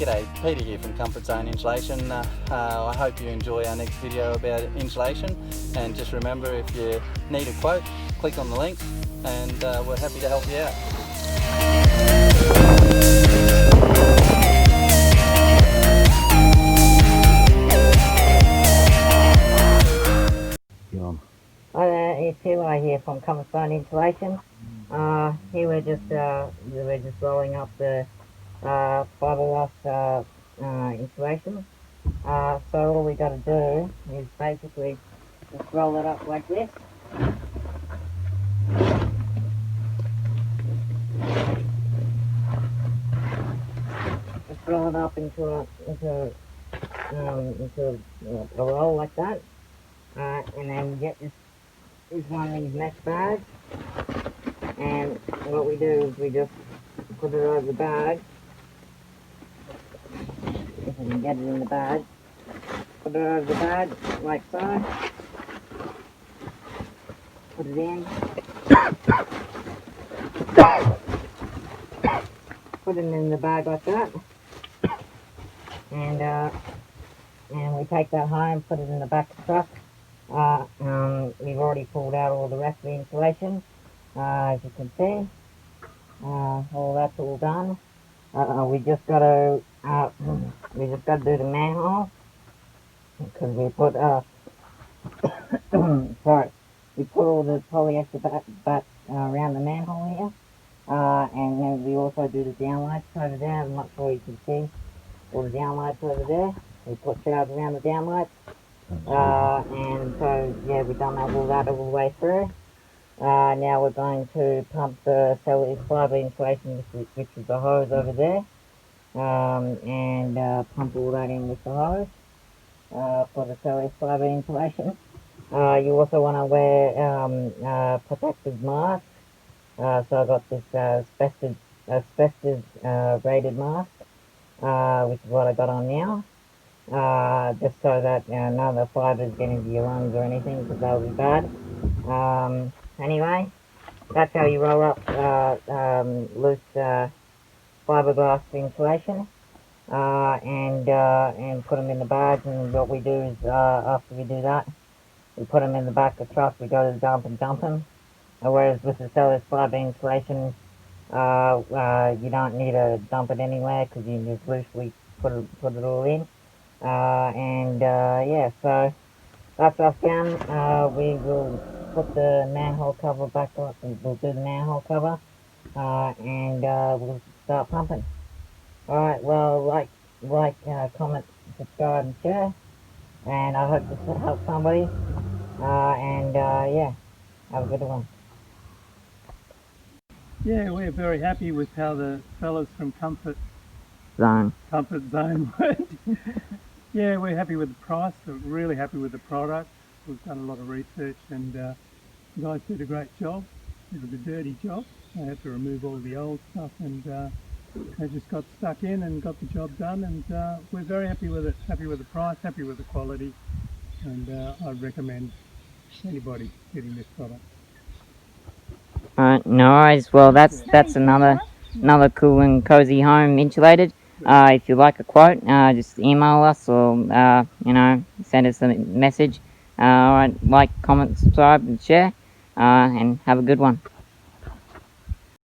G'day, Peter here from Comfort Zone Insulation. I hope you enjoy our next video about insulation, and just remember, if you need a quote, click on the links and we're happy to help you out. Hi there, it's Tiaro here from Comfort Zone Insulation. Here we're just rolling up the fiberglass insulation. So all we got to do is basically just roll it up like this. Just roll it up into a roll like that, and then you get this is one of these mesh bags, and what we do is we just put it over the bag. If I can get it in the bag, put it over the bag like so, put it in, put it in the bag like that, and we take that home, put it in the back of the truck. We've already pulled out all the rest of the insulation, as you can see. All that's all done. We just got to do the manhole, because we put sorry, we put all the polyester batt around the manhole here, and then we also do the downlights over there. I'm not sure you can see all the downlights over there. We put shrouds around the downlights. And so, yeah, we've done all that all the way through. Now we're going to pump the cellulose fibre insulation, which is the hose over there, and pump all that in with the hose for the cellulose fibre insulation. You also want to wear protective masks. So I got this asbestos rated mask, which is what I got on now. Just so that none of the fibres get into your lungs or anything, because that would be bad. Anyway, that's how you roll up loose fiberglass insulation, and put them in the bags. And what we do is, after we do that, we put them in the back of the truck. We go to the dump and dump them. Whereas with the cellulose fibre insulation, you don't need to dump it anywhere, because you just loosely put it all in. Yeah, so that's us done. We will put the manhole cover back up, and we'll do the manhole cover, and we'll start pumping. Alright, well, like, comment, subscribe and share, and I hope this will help somebody, yeah, have a good one. Yeah, we're very happy with how the fellas from Comfort Zone went. Yeah, we're happy with the price, we're really happy with the product. We've done a lot of research, and the guys did a great job. It was a dirty job. They had to remove all the old stuff, and they just got stuck in and got the job done, and we're very happy with it, happy with the price, happy with the quality, and I'd recommend anybody getting this product. Alright, no worries. Well, that's another cool and cozy home insulated. If you like a quote, just email us, or send us a message. Alright, like, comment, subscribe and share, and have a good one.